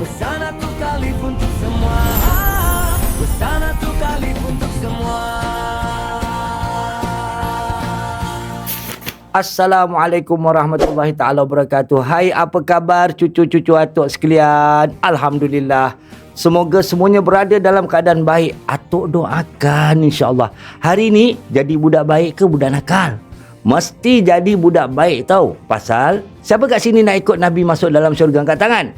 Bersana tu kali untuk semua. Bersana tu kali untuk semua. Assalamualaikum warahmatullahi ta'ala wabarakatuh. Hai, apa khabar cucu-cucu atuk sekalian? Alhamdulillah. Semoga semuanya berada dalam keadaan baik. Atuk doakan insya-Allah hari ni jadi budak baik ke budak nakal? Mesti jadi budak baik tau. Pasal siapa kat sini nak ikut Nabi masuk dalam syurga? Angkat tangan.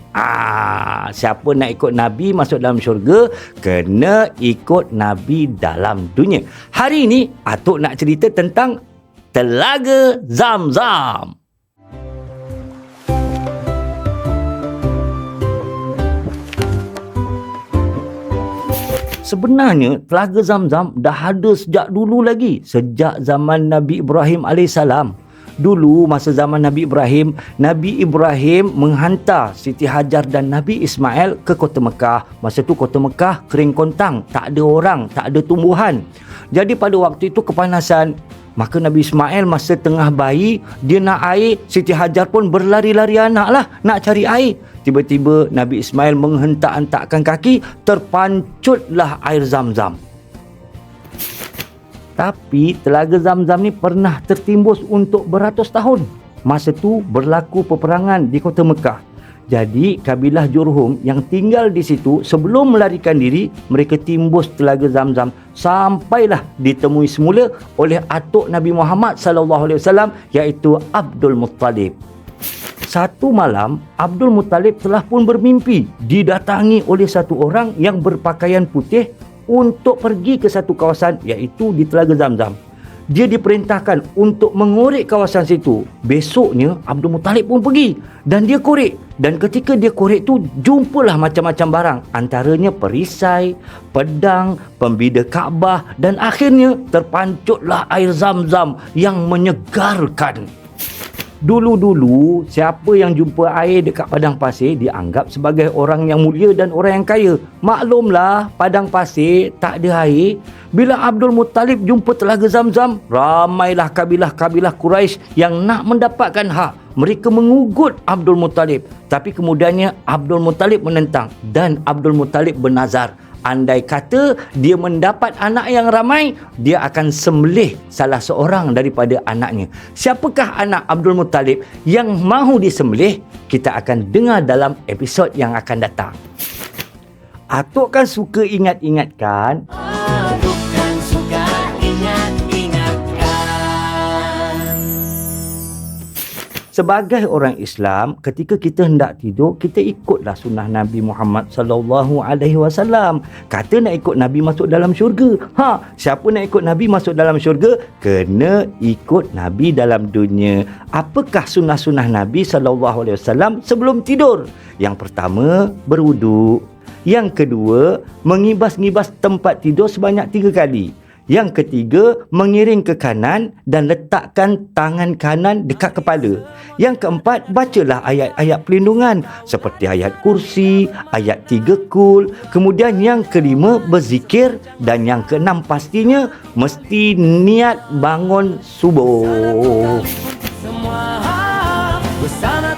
Siapa nak ikut Nabi masuk dalam syurga, kena ikut Nabi dalam dunia. Hari ni atuk nak cerita tentang Telaga Zamzam. Sebenarnya Telaga Zamzam dah ada sejak dulu lagi. Sejak zaman Nabi Ibrahim AS. Dulu masa zaman Nabi Ibrahim menghantar Siti Hajar dan Nabi Ismail ke kota Mekah. Masa tu kota Mekah kering kontang, tak ada orang, tak ada tumbuhan. Jadi pada waktu itu kepanasan. Maka Nabi Ismail masa tengah bayi, dia nak air, Siti Hajar pun berlari-lari anak lah nak cari air. Tiba-tiba Nabi Ismail menghentak-hentakkan kaki, terpancutlah air Zamzam. Tapi Telaga Zamzam ni pernah tertimbus untuk beratus tahun. Masa tu berlaku peperangan di kota Mekah. Jadi kabilah Jurhum yang tinggal di situ sebelum melarikan diri, mereka timbus Telaga Zamzam sampailah ditemui semula oleh atuk Nabi Muhammad SAW, iaitu Abdul Muttalib. Satu malam Abdul Muttalib telah pun bermimpi didatangi oleh satu orang yang berpakaian putih untuk pergi ke satu kawasan, iaitu di Telaga Zamzam. Dia diperintahkan untuk mengorek kawasan situ. Besoknya Abdul Muttalib pun pergi dan dia korek. Dan ketika dia korek tu, jumpalah macam-macam barang. Antaranya perisai, pedang, pembida Kaabah, dan akhirnya terpancutlah air Zamzam yang menyegarkan. Dulu-dulu, siapa yang jumpa air dekat padang pasir dianggap sebagai orang yang mulia dan orang yang kaya. Maklumlah, padang pasir tak ada air. Bila Abdul Muttalib jumpa Telaga Zamzam, ramailah kabilah-kabilah Quraisy yang nak mendapatkan hak. Mereka mengugut Abdul Muttalib. Tapi kemudiannya Abdul Muttalib menentang dan Abdul Muttalib bernazar, andai kata dia mendapat anak yang ramai, dia akan sembelih salah seorang daripada anaknya. Siapakah anak Abdul Muttalib yang mahu disembelih? Kita akan dengar dalam episod yang akan datang. Atuk kan suka ingat-ingatkan. Bukan suka ingat-ingatkan. Sebagai orang Islam, ketika kita hendak tidur, kita ikutlah sunnah Nabi Muhammad SAW. Kata nak ikut Nabi masuk dalam syurga. Siapa nak ikut Nabi masuk dalam syurga? Kena ikut Nabi dalam dunia. Apakah sunnah-sunnah Nabi SAW sebelum tidur? Yang pertama, berwuduk. Yang kedua, mengibas-ngibas tempat tidur sebanyak 3 kali. Yang ketiga, mengiring ke kanan dan letakkan tangan kanan dekat kepala. Yang keempat, bacalah ayat-ayat pelindungan seperti ayat kursi, ayat 3 kul. Kemudian yang kelima, berzikir. Dan yang keenam pastinya, mesti niat bangun subuh. Semua bersama